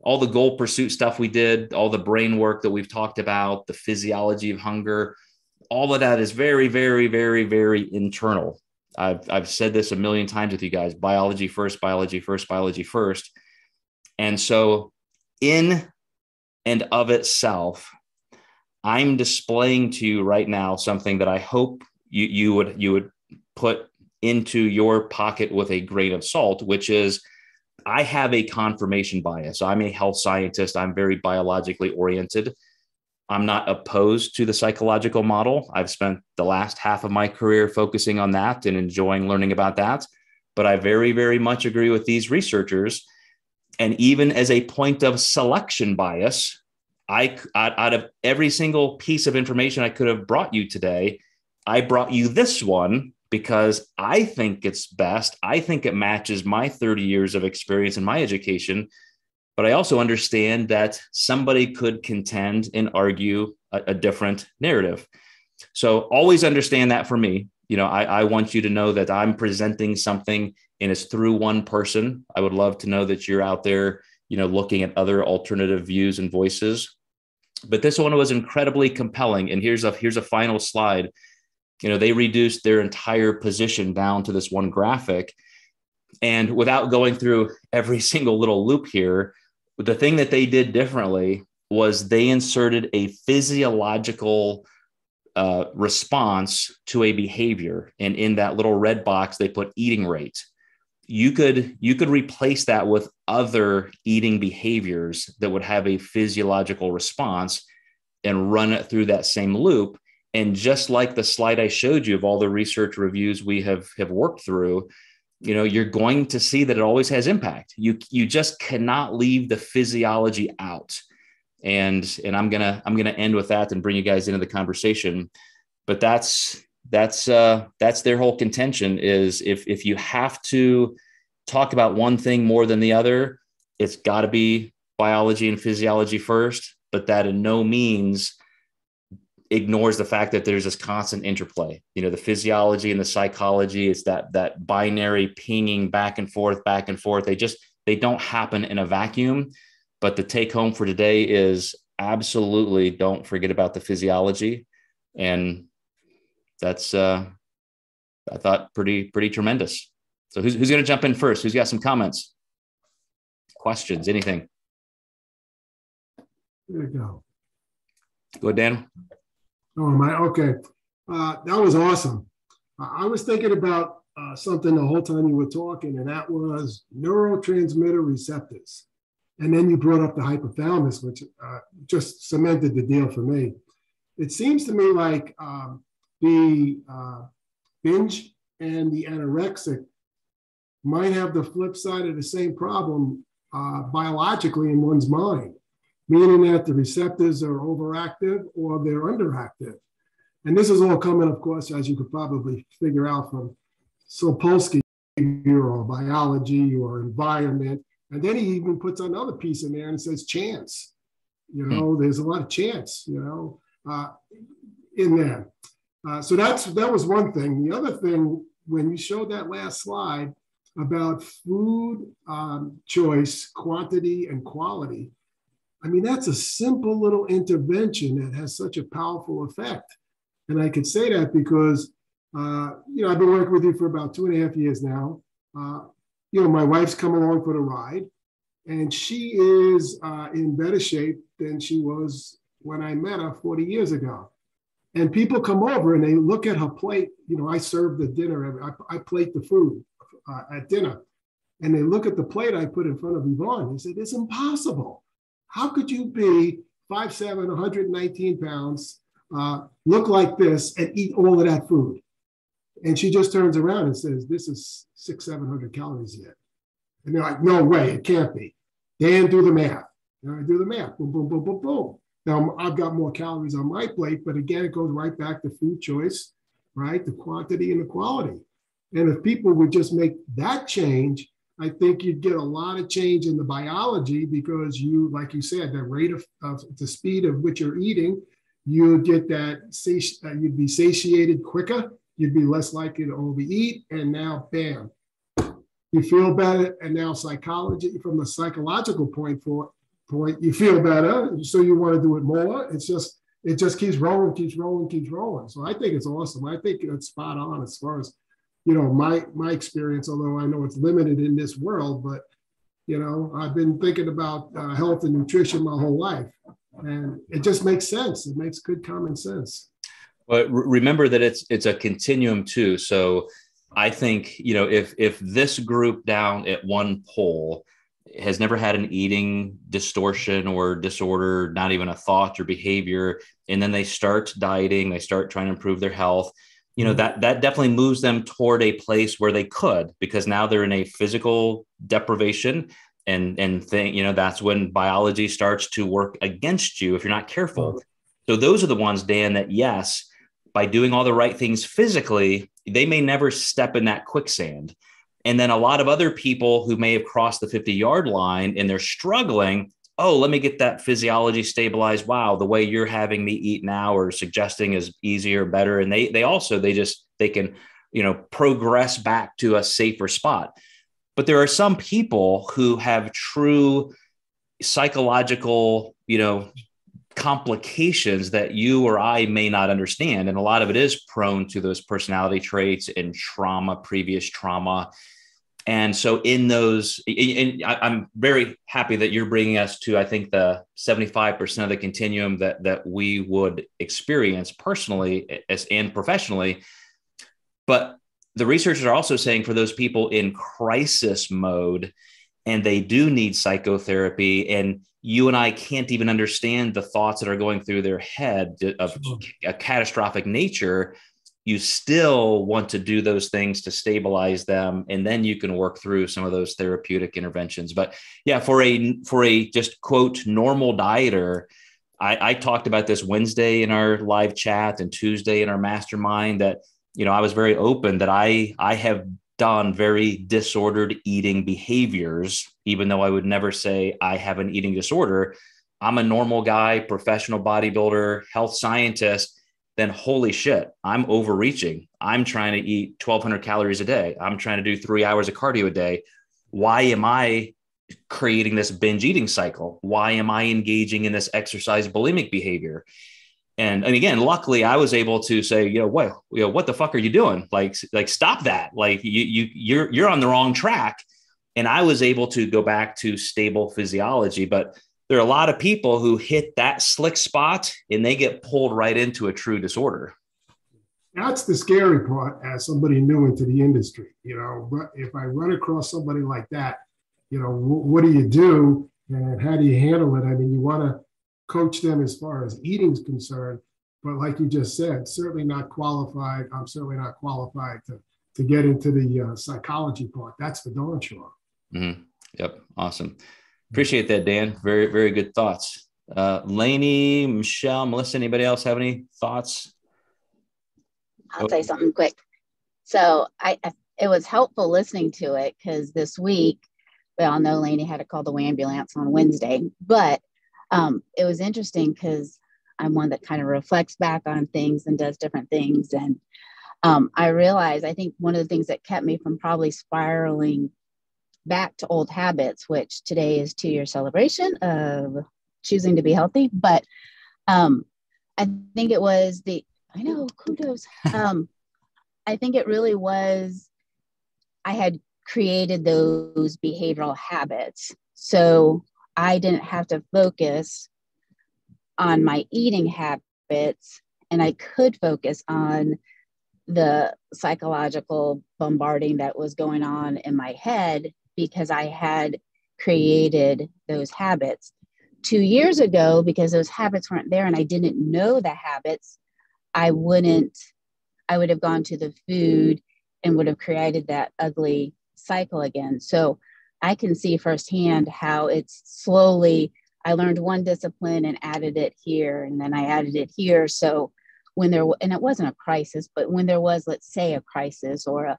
All the goal pursuit stuff we did, all the brain work that we've talked about, the physiology of hunger, all of that is very, very, very, very internal. I've said this a million times with you guys: biology first, biology first, biology first. And so in and of itself, I'm displaying to you right now something that I hope you would put into your pocket with a grain of salt, which is, I have a confirmation bias. I'm a health scientist. I'm very biologically oriented. I'm not opposed to the psychological model. I've spent the last half of my career focusing on that and enjoying learning about that. But I very, very much agree with these researchers. And even as a point of selection bias, out of every single piece of information I could have brought you today, I brought you this one because I think it's best. I think it matches my 30 years of experience in my education. But I also understand that somebody could contend and argue a different narrative. So always understand that for me. I want you to know that I'm presenting something and it's through one person. I would love to know that you're out there, looking at other alternative views and voices. But this one was incredibly compelling. And here's a final slide. They reduced their entire position down to this one graphic. And without going through every single little loop here, the thing that they did differently was they inserted a physiological response to a behavior. And in that little red box, they put eating rate. You could replace that with other eating behaviors that would have a physiological response and run it through that same loop. And just like the slide I showed you of all the research reviews we have worked through, you're going to see that it always has impact. You just cannot leave the physiology out. And I'm gonna end with that and bring you guys into the conversation. But that's their whole contention is if you have to talk about one thing more than the other, it's got to be biology and physiology first. But that in no means ignores the fact that there's this constant interplay. The physiology and the psychology, it's that binary pinging back and forth. They don't happen in a vacuum. But the take home for today is absolutely don't forget about the physiology. And that's, I thought pretty tremendous. So who's going to jump in first? Who's got some comments, questions, anything? There you go. Go ahead, Dan. Okay. That was awesome. I was thinking about something the whole time you were talking, and that was neurotransmitter receptors. And then you brought up the hypothalamus, which just cemented the deal for me. It seems to me like the binge and the anorexic might have the flip side of the same problem biologically in one's mind, meaning that the receptors are overactive or they're underactive. And this is all coming, of course, as you could probably figure out from Sapolsky, or biology or environment. And then he even puts another piece in there and says chance. There's a lot of chance, in there. So that was one thing. The other thing, when you showed that last slide about food choice, quantity, and quality, I mean, that's a simple little intervention that has such a powerful effect. And I could say that because, I've been working with you for about 2.5 years now. My wife's come along for the ride, and she is in better shape than she was when I met her 40 years ago. And people come over and they look at her plate. I serve the dinner. I plate the food at dinner. And they look at the plate I put in front of Yvonne. They said, it's impossible. How could you be 5'7", 119 pounds, look like this and eat all of that food? And she just turns around and says, this is 600-700 calories yet. And they're like, no way, it can't be. Dan, do the math. I do the math. Boom, boom, boom, boom, boom. Now, I've got more calories on my plate, but again, it goes right back to food choice, right? The quantity and the quality. And if people would just make that change, I think you'd get a lot of change in the biology because you, like you said, the rate of the speed of which you're eating, you'd get that, you'd be satiated quicker, you'd be less likely to overeat, and now, bam, you feel better. And now psychology, from a psychological point, you feel better, so you want to do it more. It just keeps rolling, keeps rolling, keeps rolling. So I think it's awesome. I think it's spot on as far as, my experience, although I know it's limited in this world, but, I've been thinking about health and nutrition my whole life, and it just makes sense. It makes good common sense. But remember that it's a continuum too. So I think, if this group down at one pole has never had an eating distortion or disorder, not even a thought or behavior, and then they start dieting, they start trying to improve their health, that definitely moves them toward a place where they could, because now they're in a physical deprivation and that's when biology starts to work against you if you're not careful. So those are the ones, Dan, that yes, by doing all the right things physically, they may never step in that quicksand. And then a lot of other people who may have crossed the 50-yard line and they're struggling, oh, let me get that physiology stabilized. Wow, the way you're having me eat now or suggesting is easier, better. And they can, progress back to a safer spot. But there are some people who have true psychological, complications that you or I may not understand. And a lot of it is prone to those personality traits and previous trauma. And so in those, and I'm very happy that you're bringing us to, I think, the 75% of the continuum that we would experience personally and professionally. But the researchers are also saying for those people in crisis mode, and they do need psychotherapy, and you and I can't even understand the thoughts that are going through their head of a catastrophic nature, you still want to do those things to stabilize them. And then you can work through some of those therapeutic interventions. But yeah, for a just quote, normal dieter, I talked about this Wednesday in our live chat and Tuesday in our mastermind that, I was very open that I have done very disordered eating behaviors, even though I would never say I have an eating disorder. I'm a normal guy, professional bodybuilder, health scientist. Then holy shit, I'm overreaching. I'm trying to eat 1,200 calories a day. I'm trying to do 3 hours of cardio a day. Why am I creating this binge eating cycle? Why am I engaging in this exercise bulimic behavior? And again, luckily I was able to say, what the fuck are you doing? Like stop that. Like you're on the wrong track. And I was able to go back to stable physiology, but there are a lot of people who hit that slick spot and they get pulled right into a true disorder. That's the scary part as somebody new into the industry. If I run across somebody like that, what do you do and how do you handle it? I mean, you want to coach them as far as eating is concerned, but like you just said, certainly not qualified. I'm certainly not qualified to get into the psychology part. That's for darn sure. Mm-hmm. Yep. Awesome. Appreciate that, Dan. Very, very good thoughts. Lainey, Michelle, Melissa, anybody else have any thoughts? I'll say something quick. So it was helpful listening to it because this week, we all know Lainey had to call the ambulance on Wednesday, but it was interesting because I'm one that kind of reflects back on things and does different things. And I realized, I think one of the things that kept me from probably spiraling back to old habits, which today is 2-year celebration of choosing to be healthy. But I think it was kudos. I think it really was, I had created those behavioral habits. So I didn't have to focus on my eating habits, and I could focus on the psychological bombarding that was going on in my head because I had created those habits. 2 years ago, because those habits weren't there and I didn't know the habits, I would have gone to the food and would have created that ugly cycle again. So I can see firsthand how it's slowly, I learned one discipline and added it here, and then I added it here. So when and it wasn't a crisis, but when there was, let's say, a crisis or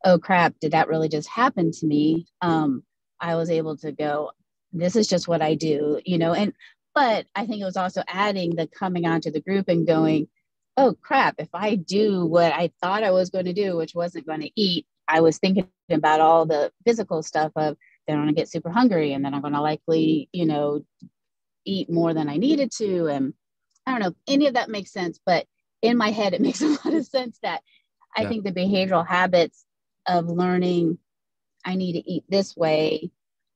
oh crap, did that really just happen to me? I was able to go, this is just what I do, but I think it was also adding the coming onto the group and going, oh crap, if I do what I thought I was going to do, which wasn't going to eat, I was thinking about all the physical stuff of, then I'm going to get super hungry and then I'm going to likely, eat more than I needed to. And I don't know if any of that makes sense, but in my head, it makes a lot of sense that I think the behavioral habits of learning, I need to eat this way,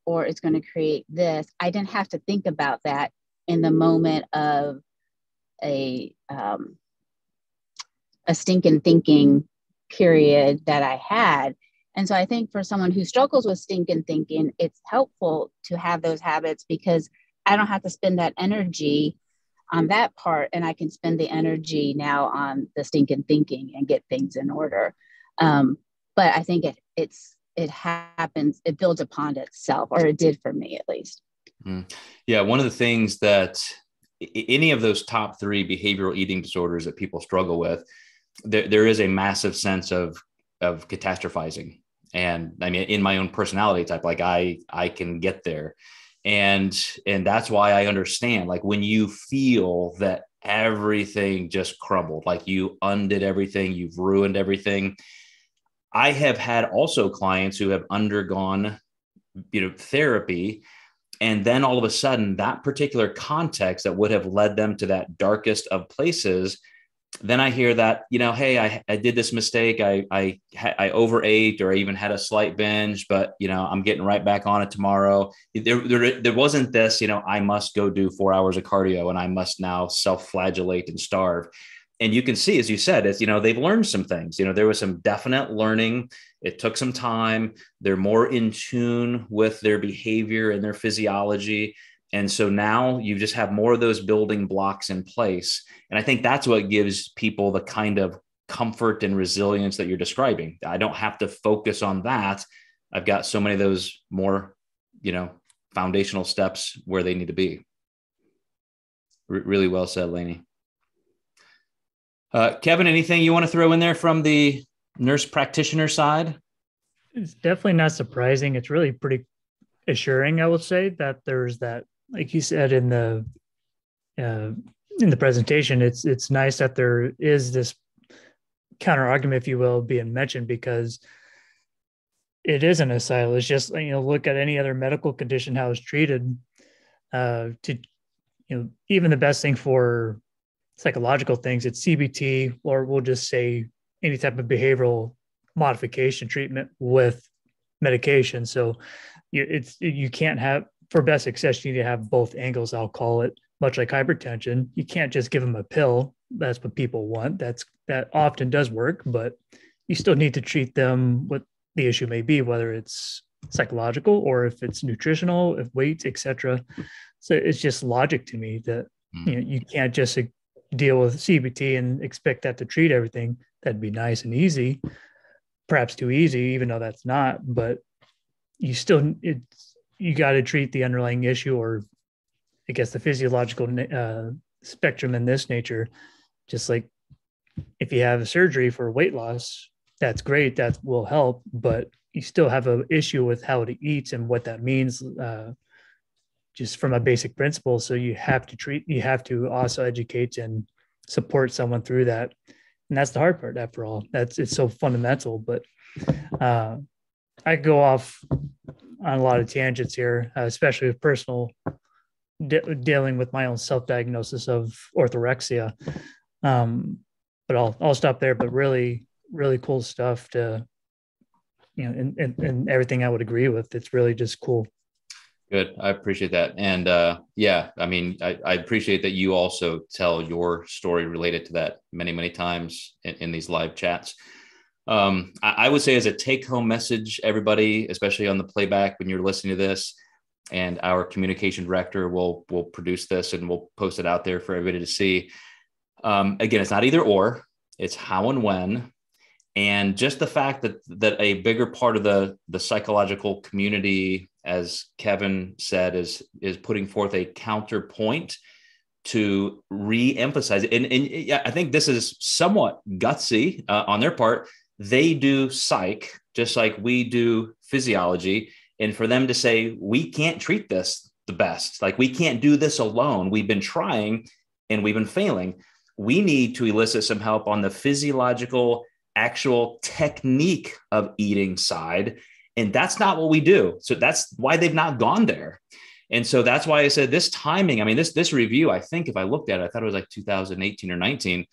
or it's going to create this. I didn't have to think about that in the moment of a stinking thinking period that I had. And so I think for someone who struggles with stinking thinking, it's helpful to have those habits because I don't have to spend that energy on that part, and I can spend the energy now on the stinking thinking and get things in order. But I think it happens, it builds upon itself, or it did for me at least. Yeah, one of the things that any of those top 3 behavioral eating disorders that people struggle with, there is a massive sense of catastrophizing. And I mean, in my own personality type, like I can get there. And that's why I understand, like when you feel that everything just crumbled, like you undid everything, you've ruined everything. I have had also clients who have undergone, therapy. And then all of a sudden that particular context that would have led them to that darkest of places, then I hear that, hey, I did this mistake. I overate, or I even had a slight binge, but, I'm getting right back on it tomorrow. There wasn't this, I must go do 4 hours of cardio and I must now self-flagellate and starve. And you can see, as you said, they've learned some things, there was some definite learning. It took some time. They're more in tune with their behavior and their physiology. And so now you just have more of those building blocks in place. And I think that's what gives people the kind of comfort and resilience that you're describing. I don't have to focus on that. I've got so many of those more, foundational steps where they need to be. Really well said, Lainey. Kevin, anything you want to throw in there from the nurse practitioner side? It's definitely not surprising. It's really pretty assuring, I would say, that there's that, like you said in the presentation, it's nice that there is this counter argument, if you will, being mentioned, because it isn't a silo. It's just, look at any other medical condition, how it's treated. Even the best thing for psychological things, it's CBT, or we'll just say any type of behavioral modification treatment with medication. So you can't have, for best success, you need to have both angles, I'll call it, much like hypertension. You can't just give them a pill. That's what people want. That often does work, but you still need to treat them what the issue may be, whether it's psychological or if it's nutritional, if weight, etc. So it's just logic to me that you can't just deal with CBT and expect that to treat everything. That'd be nice and easy, perhaps too easy, even though that's not. But you still, you got to treat the underlying issue, or I guess the physiological spectrum in this nature. Just like if you have a surgery for weight loss, that's great, that will help, but you still have an issue with how it eats and what that means just from a basic principle. So you have to also educate and support someone through that. And that's the hard part after all. It's so fundamental, but I could go off on a lot of tangents here, especially with personal dealing with my own self-diagnosis of orthorexia. But I'll stop there, but really, really cool stuff to, and everything I would agree with. It's really just cool. Good. I appreciate that. And I mean, I appreciate that you also tell your story related to that many, many times in these live chats. I would say as a take-home message, everybody, especially on the playback when you're listening to this, and our communication director will produce this and we'll post it out there for everybody to see. Again, it's not either or, it's how and when. And just the fact that a bigger part of the psychological community, as Kevin said, is putting forth a counterpoint to re-emphasize it. And I think this is somewhat gutsy on their part. They do psych just like we do physiology. And for them to say, we can't treat this the best, like we can't do this alone. We've been trying and we've been failing. We need to elicit some help on the physiological, actual technique of eating side. And that's not what we do. So that's why they've not gone there. And so that's why I said this timing, I mean, this review, I think if I looked at it, I thought it was like 2018 or 19,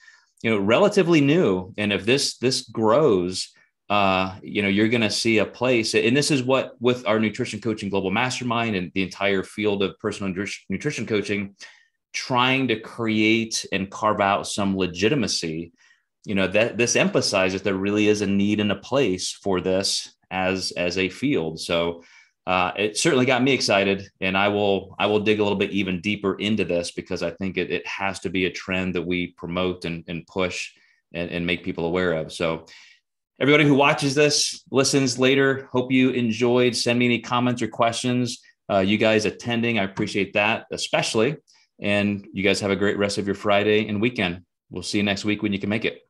relatively new. And if this grows, you're going to see a place. And this is what, with our nutrition coaching global mastermind and the entire field of personal nutrition coaching, trying to create and carve out some legitimacy, that this emphasizes there really is a need and a place for this as a field. So it certainly got me excited, and I will dig a little bit even deeper into this because I think it has to be a trend that we promote and push and make people aware of. So everybody who watches this, listens later, hope you enjoyed. Send me any comments or questions. You guys attending, I appreciate that especially. And you guys have a great rest of your Friday and weekend. We'll see you next week when you can make it.